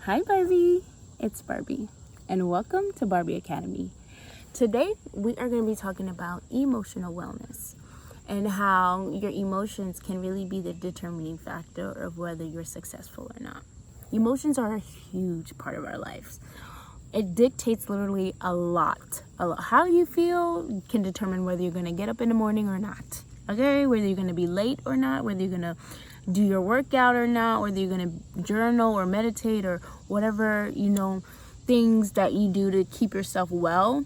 Hi Barbie, it's Barbie and welcome to Barbie Academy. Today we are going to be talking about emotional wellness and how your emotions can really be the determining factor of whether you're successful or not. Emotions are a huge part of our lives. It dictates literally a lot. How you feel can determine whether you're going to get up in the morning or not. Okay, whether you're going to be late or not, whether you're going to do your workout or not, whether you're going to journal or meditate or whatever, things that you do to keep yourself well.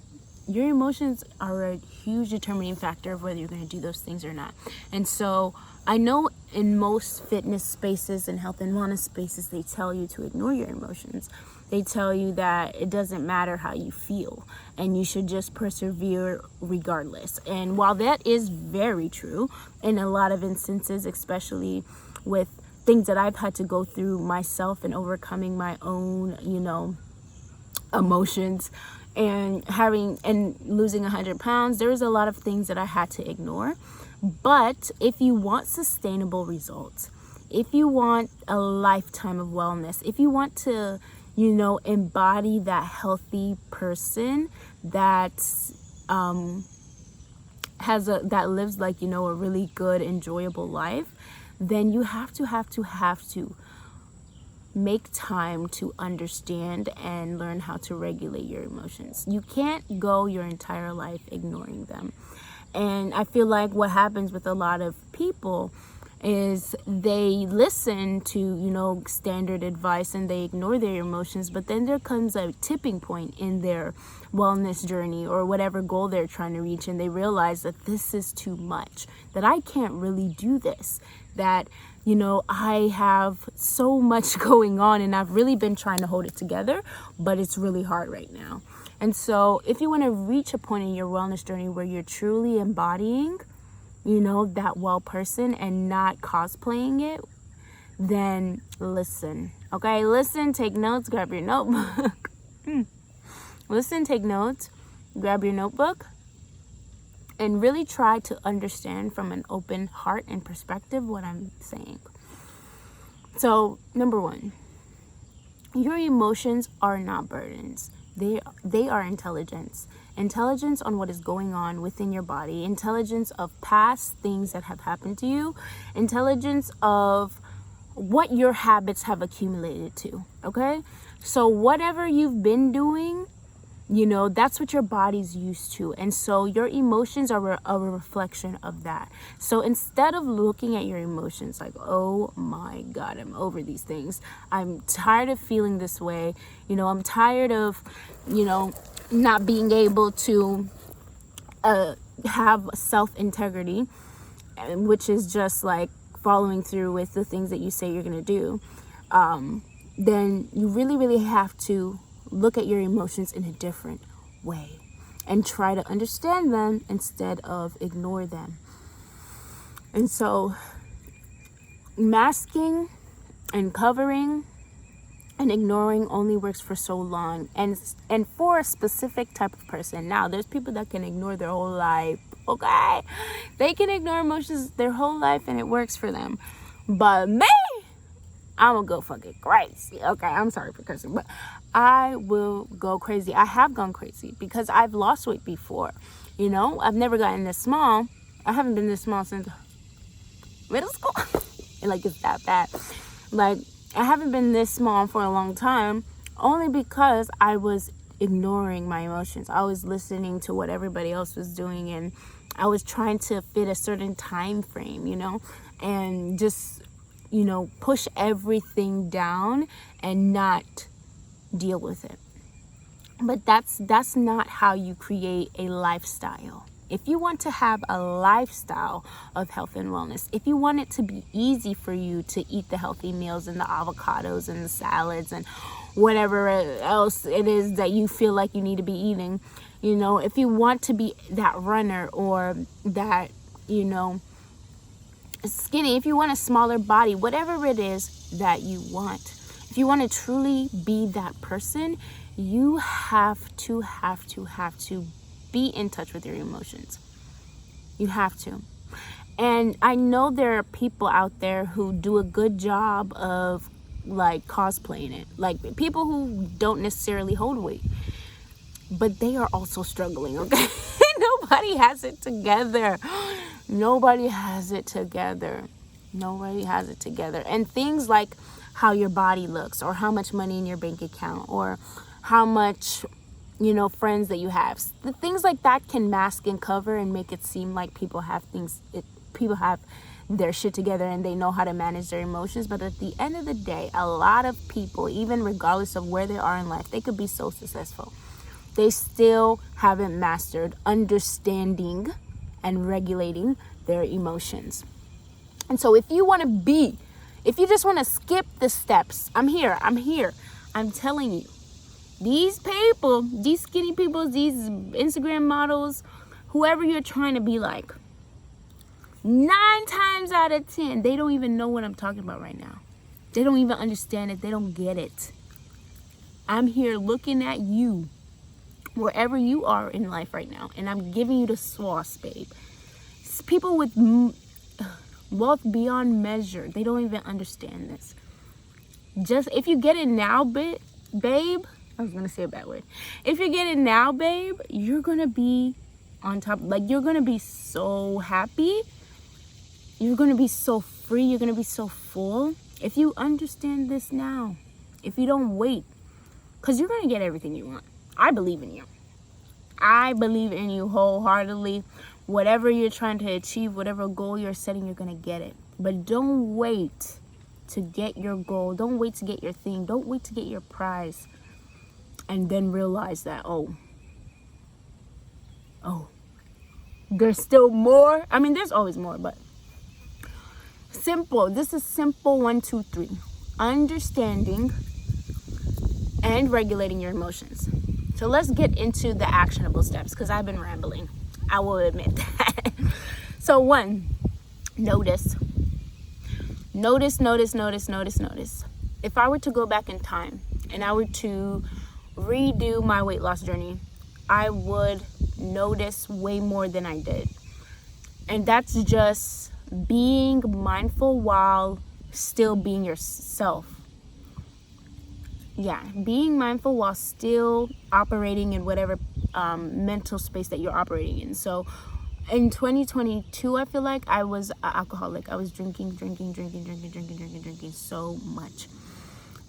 Your emotions are a huge determining factor of whether you're going to do those things or not. And so I know in most fitness spaces and health and wellness spaces, they tell you to ignore your emotions. They tell you that it doesn't matter how you feel and you should just persevere regardless. And while that is very true in a lot of instances, especially with things that I've had to go through myself and overcoming my own, emotions and losing 100 pounds, there's a lot of things that I had to ignore. But if you want sustainable results, if you want a lifetime of wellness, if you want to embody that healthy person that that lives like a really good, enjoyable life, then you have to make time to understand and learn how to regulate your emotions. You can't go your entire life ignoring them. And I feel like what happens with a lot of people is they listen to, standard advice and they ignore their emotions, but then there comes a tipping point in their wellness journey or whatever goal they're trying to reach, and they realize that this is too much, that I can't really do this, that I have so much going on and I've really been trying to hold it together, but it's really hard right now. And so if you want to reach a point in your wellness journey where you're truly embodying that well person and not cosplaying it, then listen. Okay, listen, take notes, grab your notebook. Listen, take notes, grab your notebook, and really try to understand from an open heart and perspective what I'm saying. So, number one, your emotions are not burdens. They are intelligence. Intelligence on what is going on within your body. Intelligence of past things that have happened to you. Intelligence of what your habits have accumulated to. Okay? So whatever you've been doing, that's what your body's used to. And so your emotions are a reflection of that. So instead of looking at your emotions like, oh my God, I'm over these things, I'm tired of feeling this way, I'm tired of, not being able to have self-integrity, which is just like following through with the things that you say you're going to do, then you really, really have to look at your emotions in a different way and try to understand them instead of ignore them. And so masking and covering and ignoring only works for so long and for a specific type of person. Now, there's people that can ignore their whole life, okay? They can ignore emotions their whole life and it works for them. But me, I'm gonna go fucking crazy. Okay, I'm sorry for cursing, but I will go crazy. I have gone crazy because I've lost weight before. I've never gotten this small. I haven't been this small since middle school. And it's that bad. I haven't been this small for a long time, only because I was ignoring my emotions. I was listening to what everybody else was doing, and I was trying to fit a certain time frame, and just push everything down and not deal with it. But that's not how you create a lifestyle. If you want to have a lifestyle of health and wellness, if you want it to be easy for you to eat the healthy meals and the avocados and the salads and whatever else it is that you feel like you need to be eating, if you want to be that runner or that, skinny, if you want a smaller body, whatever it is that you want, if you want to truly be that person, you have to be in touch with your emotions. You have to. And I know there are people out there who do a good job of like cosplaying it, like people who don't necessarily hold weight, but they are also struggling, okay? Nobody has it together. Nobody has it together. Nobody has it together. And things like how your body looks, or how much money in your bank account, or how much, you know, friends that you have, the things like that can mask and cover and make it seem like people have their shit together and they know how to manage their emotions. But at the end of the day, a lot of people, even regardless of where they are in life, they could be so successful, they still haven't mastered understanding and regulating their emotions. And so if you just want to skip the steps, I'm here. I'm telling you, these people, these skinny people, these Instagram models, whoever you're trying to be like, 9 times out of 10, they don't even know what I'm talking about right now. They don't even understand it. They don't get it. I'm here looking at you, wherever you are in life right now, and I'm giving you the sauce, babe. It's people with wealth beyond measure, they don't even understand this. Just if you get it now, babe, I was gonna say a bad word. If you get it now, babe, you're gonna be on top. Like, you're gonna be so happy. You're gonna be so free. You're gonna be so full. If you understand this now, if you don't wait, because you're gonna get everything you want. I believe in you. I believe in you wholeheartedly. Whatever you're trying to achieve, whatever goal you're setting, you're gonna get it. But don't wait to get your goal. Don't wait to get your thing. Don't wait to get your prize. And then realize that, oh, there's still more. I mean, there's always more, but simple. This is simple 1, 2, 3. Understanding and regulating your emotions. So let's get into the actionable steps, because I've been rambling. I will admit that. So 1, notice. Notice. If I were to go back in time and I were to redo my weight loss journey, I would notice way more than I did. And that's just being mindful while still being yourself. Yeah, being mindful while still operating in whatever mental space that you're operating in. So in 2022, I feel like I was an alcoholic. I was drinking so much.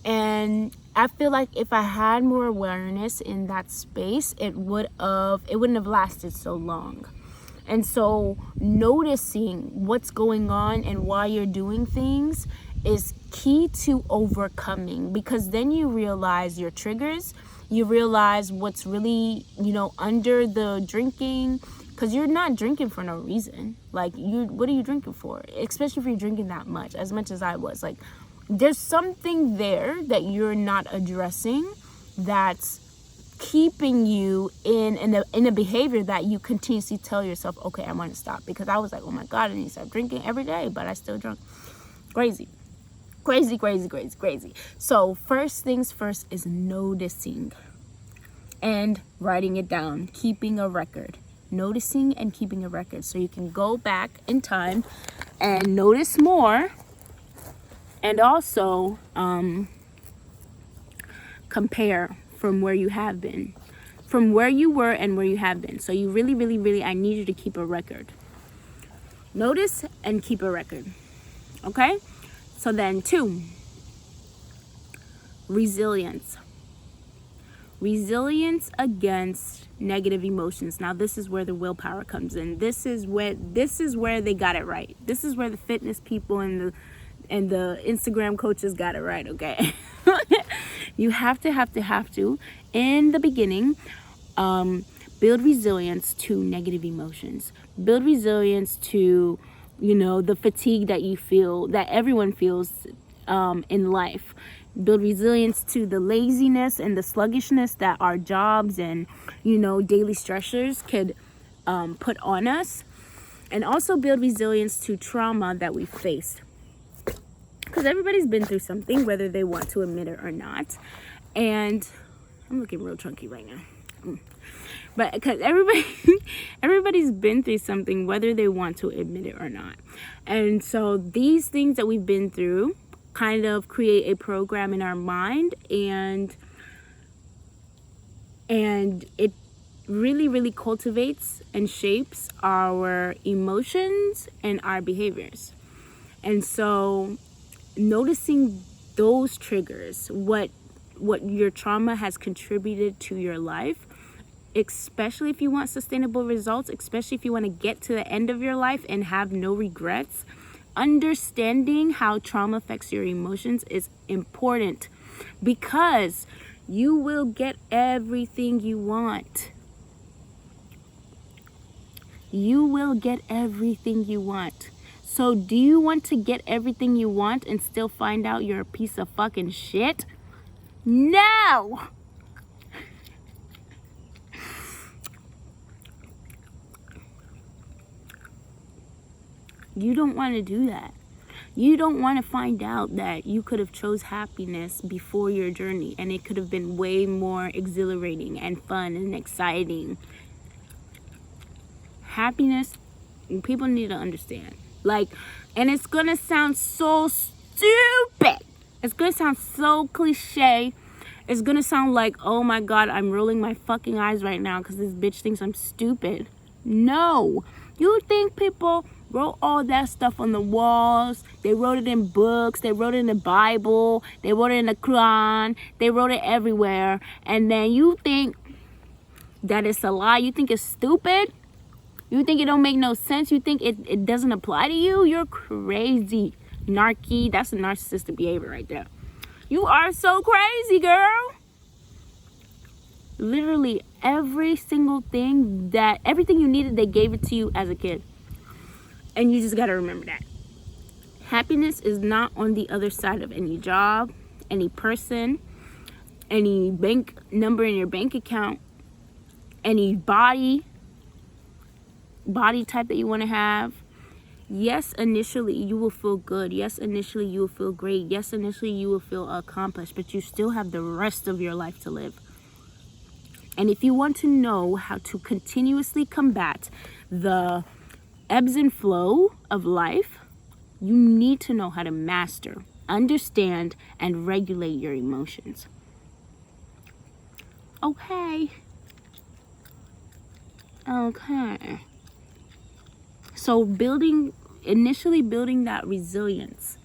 And I feel like if I had more awareness in that space, it wouldn't have lasted so long. And so noticing what's going on and why you're doing things is key to overcoming, because then you realize your triggers, you realize what's really, under the drinking, because you're not drinking for no reason. Like, what are you drinking for? Especially if you're drinking that much as I was. Like, there's something there that you're not addressing that's keeping you in a behavior that you continuously tell yourself, okay, I want to stop. Because I was like, oh my God, I need to stop drinking every day, but I still drunk. Crazy. So first things first is noticing and writing it down, keeping a record. Noticing and keeping a record, so you can go back in time and notice more, and also compare from where you have been, from where you were and where you have been. So you really, I need you to keep a record. Notice and keep a record. Okay? So then 2, resilience. Resilience against negative emotions. Now this is where the willpower comes in. This is where they got it right. This is where the fitness people and the Instagram coaches got it right, okay? You have to in the beginning build resilience to negative emotions. Build resilience to, the fatigue that you feel, that everyone feels in life. Build resilience to the laziness and the sluggishness that our jobs and, daily stressors could put on us. And also build resilience to trauma that we faced. Because everybody's been through something, whether they want to admit it or not. And I'm looking real chunky right now. But because everybody's been through something, whether they want to admit it or not. And so these things that we've been through kind of create a program in our mind, and it really, really cultivates and shapes our emotions and our behaviors. And so noticing those triggers, what your trauma has contributed to your life, especially if you want sustainable results, especially if you want to get to the end of your life and have no regrets, understanding how trauma affects your emotions is important, because you will get everything you want. You will get everything you want. So do you want to get everything you want and still find out you're a piece of fucking shit? No! You don't want to do that. You don't want to find out that you could have chose happiness before your journey, and it could have been way more exhilarating and fun and exciting. Happiness, people need to understand. Like, and it's gonna sound so stupid. It's gonna sound so cliche. It's gonna sound like, oh my God, I'm rolling my fucking eyes right now because this bitch thinks I'm stupid. No. You think people wrote all that stuff on the walls? They wrote it in books. They wrote it in the Bible. They wrote it in the Quran. They wrote it everywhere. And then you think that it's a lie? You think it's stupid? You think it don't make no sense? You think it doesn't apply to you? You're crazy. Narky. That's a narcissistic behavior right there. You are so crazy, girl. Literally every single thing, everything you needed, they gave it to you as a kid. And you just got to remember that. Happiness is not on the other side of any job, any person, any bank number in your bank account, any body type that you want to have. Yes, initially you will feel good. Yes, initially you will feel great. Yes, initially you will feel accomplished, but you still have the rest of your life to live. And if you want to know how to continuously combat the ebbs and flow of life, you need to know how to master, understand, and regulate your emotions. Okay. So initially building that resilience,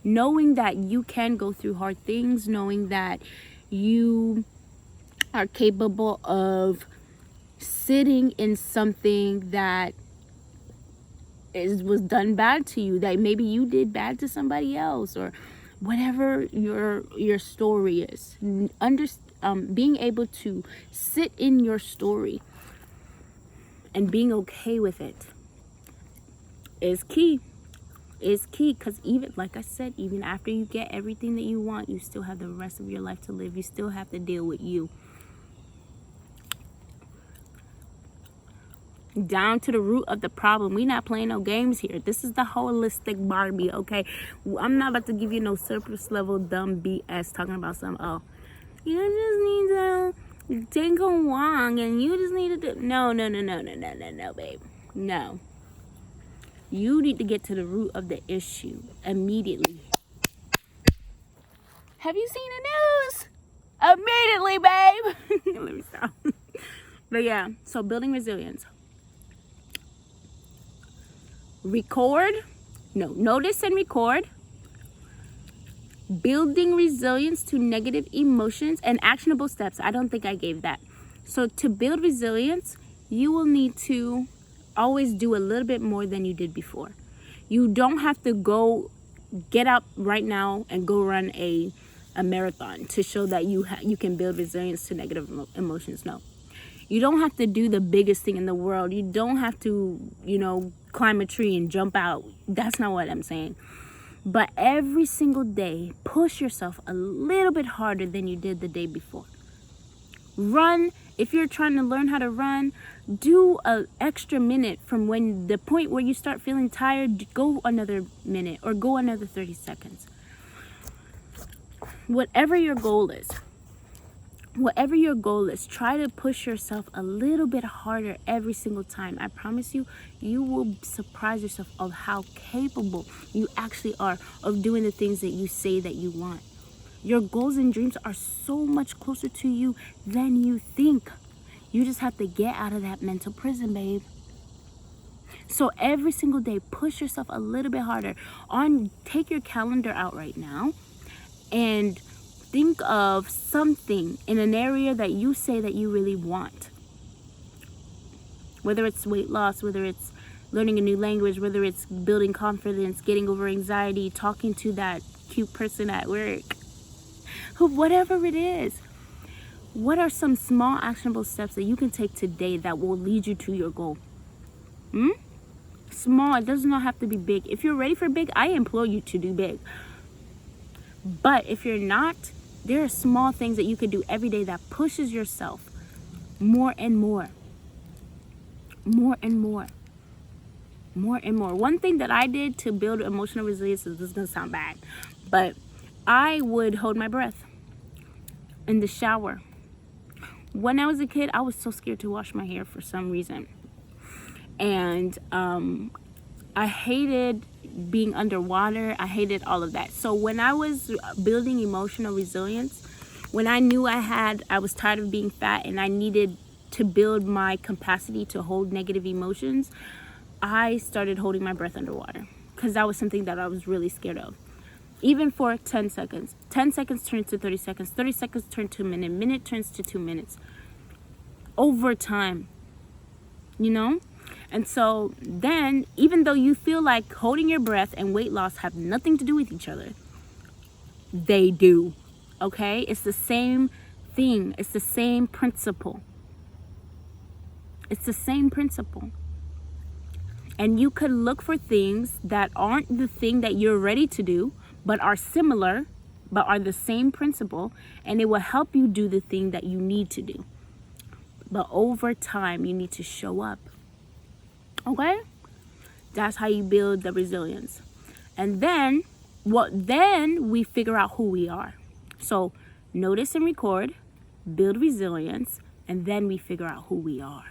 knowing that you can go through hard things, knowing that you are capable of sitting in something that was done bad to you, that maybe you did bad to somebody else, or whatever your story is. Being able to sit in your story and being okay with it is key. Because even, like I said, even after you get everything that you want, you still have the rest of your life to live. You still have to deal with you. Down to the root of the problem. We not playing no games here. This is the holistic Barbie, okay? I'm not about to give you no surface level dumb BS talking about some, oh, you just need to take a walk and you just need to do. No, babe. No. You need to get to the root of the issue immediately. Have you seen the news? Immediately, babe. Let me stop. But yeah, so building resilience. Notice and record. Building resilience to negative emotions and actionable steps. I don't think I gave that. So to build resilience, you will need to always do a little bit more than you did before. You don't have to go get up right now and go run a marathon to show that you can build resilience to negative emotions. No. You don't have to do the biggest thing in the world. You don't have to, climb a tree and jump out. That's not what I'm saying. But every single day, push yourself a little bit harder than you did the day before. Run. If you're trying to learn how to run, do an extra minute from when the point where you start feeling tired. Go another minute or go another 30 seconds. Whatever your goal is, whatever your goal is, try to push yourself a little bit harder every single time. I promise you, you will surprise yourself of how capable you actually are of doing the things that you say that you want. Your goals and dreams are so much closer to you than you think. You just have to get out of that mental prison, babe. So every single day, push yourself a little bit harder. Take your calendar out right now and think of something in an area that you say that you really want. Whether it's weight loss, whether it's learning a new language, whether it's building confidence, getting over anxiety, talking to that cute person at work, whatever it is. What are some small actionable steps that you can take today that will lead you to your goal? Small, it does not have to be big. If you're ready for big, I implore you to do big. But if you're not, there are small things that you can do every day that pushes yourself more and more. More and more. More and more. One thing that I did to build emotional resilience, this is going to sound bad, but I would hold my breath in the shower. When I was a kid, I was so scared to wash my hair for some reason. And I hated being underwater. I hated all of that. So when I was building emotional resilience, when I knew I was tired of being fat and I needed to build my capacity to hold negative emotions, I started holding my breath underwater because that was something that I was really scared of. Even for 10 seconds. 10 seconds turns to 30 seconds. 30 seconds turn to a minute. Minute turns to 2 minutes. Over time. You know? And so then, even though you feel like holding your breath and weight loss have nothing to do with each other, they do. Okay? It's the same thing. It's the same principle. It's the same principle. And you could look for things that aren't the thing that you're ready to do, but are similar, but are the same principle, and it will help you do the thing that you need to do. But over time, you need to show up. Okay? That's how you build the resilience. And then we figure out who we are. So notice and record, build resilience, and then we figure out who we are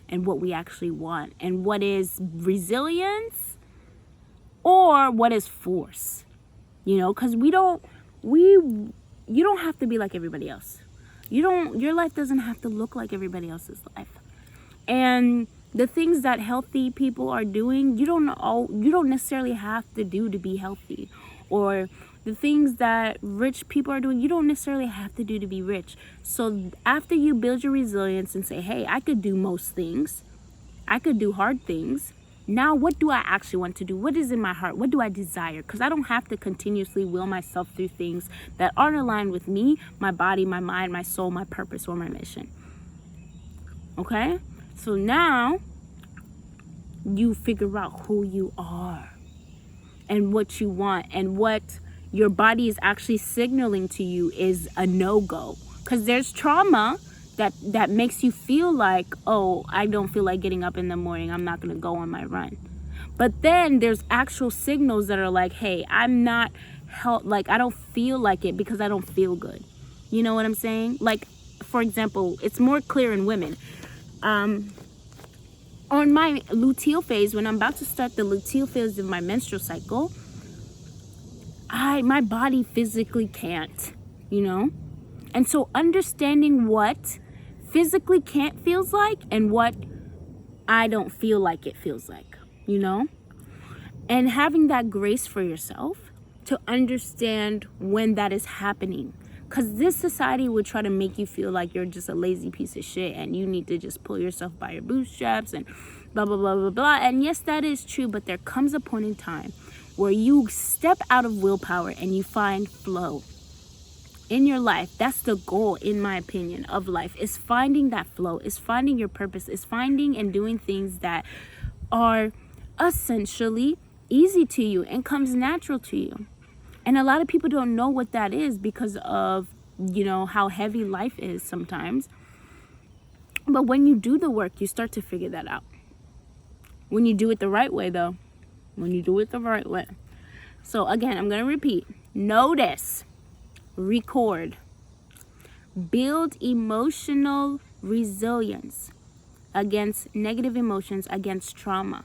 and what we actually want and what is resilience or what is force. You know, because you don't have to be like everybody else. Your life doesn't have to look like everybody else's life. And the things that healthy people are doing, you don't necessarily have to do to be healthy. Or the things that rich people are doing, you don't necessarily have to do to be rich. So after you build your resilience and say, hey, I could do most things, I could do hard things. Now, what do I actually want to do? What is in my heart? What do I desire? Because I don't have to continuously will myself through things that aren't aligned with me, my body, my mind, my soul, my purpose, or my mission. Okay? So now, you figure out who you are and what you want and what your body is actually signaling to you is a no-go. Because there's trauma that makes you feel like, oh, I don't feel like getting up in the morning. I'm not going to go on my run. But then there's actual signals that are like, hey, I'm not I don't feel like it because I don't feel good. You know what I'm saying? Like, for example, it's more clear in women. On my luteal phase, when I'm about to start the luteal phase of my menstrual cycle, my body physically can't, you know? And so understanding what physically can't feels like and what I don't feel like it feels like, you know? And having that grace for yourself to understand when that is happening. Because this society would try to make you feel like you're just a lazy piece of shit and you need to just pull yourself by your bootstraps and blah, blah, blah, blah, blah. And yes, that is true, but there comes a point in time where you step out of willpower and you find flow in your life. That's the goal, in my opinion, of life, is finding that flow, is finding your purpose, is finding and doing things that are essentially easy to you and comes natural to you. And a lot of people don't know what that is because of, you know, how heavy life is sometimes. But when you do the work, you start to figure that out. When you do it the right way, though. When you do it the right way. So again, I'm going to repeat. Notice, record, Build emotional resilience against negative emotions, against trauma.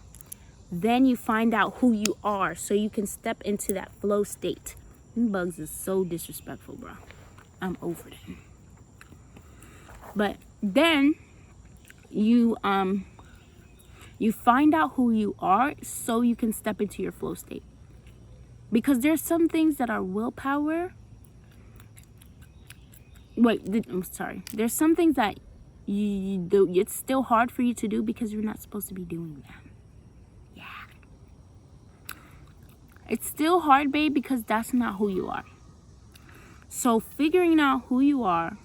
Then you find out who you are so you can step into that flow state. Them bugs is so disrespectful, bro. I'm over them. But then you find out who you are so you can step into your flow state. Because there's some things that are willpower. I'm sorry. There's some things that you do, it's still hard for you to do because you're not supposed to be doing them. Yeah. It's still hard, babe, because that's not who you are. So figuring out who you are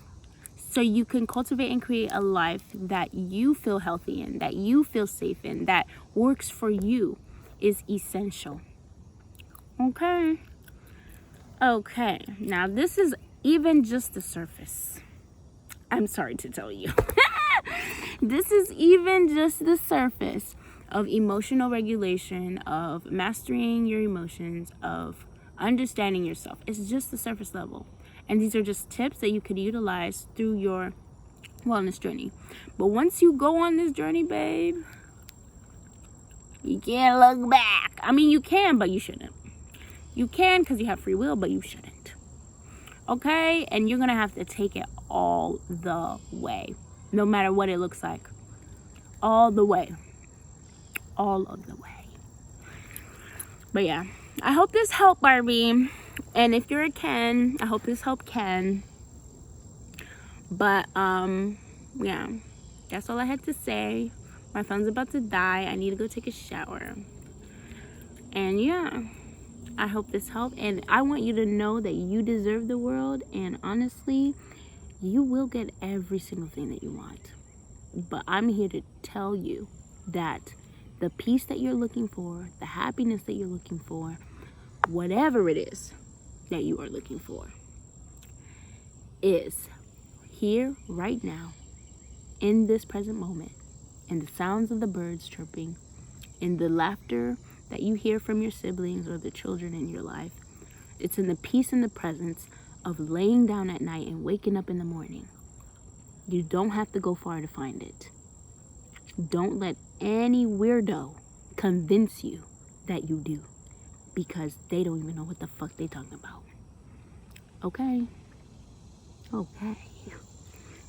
so you can cultivate and create a life that you feel healthy in, that you feel safe in, that works for you is essential. Okay. Now this is even just the surface. I'm sorry to tell you. This is even just the surface of emotional regulation, of mastering your emotions, of understanding yourself. It's just the surface level. And these are just tips that you could utilize through your wellness journey. But once you go on this journey, babe, you can't look back. I mean, you can, but you shouldn't. You can because you have free will, but you shouldn't. Okay? And you're going to have to take it all the way. No matter what it looks like. All the way. All of the way. But yeah. I hope this helped, Barbie. And if you're a Ken, I hope this helped Ken. But, yeah. That's all I had to say. My phone's about to die. I need to go take a shower. And yeah. I hope this helped. And I want you to know that you deserve the world. And honestly, you will get every single thing that you want. But I'm here to tell you that the peace that you're looking for, the happiness that you're looking for, whatever it is that you are looking for, is here right now, in this present moment, in the sounds of the birds chirping, in the laughter that you hear from your siblings or the children in your life. It's in the peace and the presence of laying down at night and waking up in the morning. You don't have to go far to find it. Don't let any weirdo convince you that you do, because they don't even know what the fuck they talking about. Okay?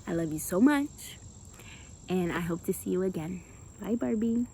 I love you so much, and I hope to see you again. Bye, Barbie.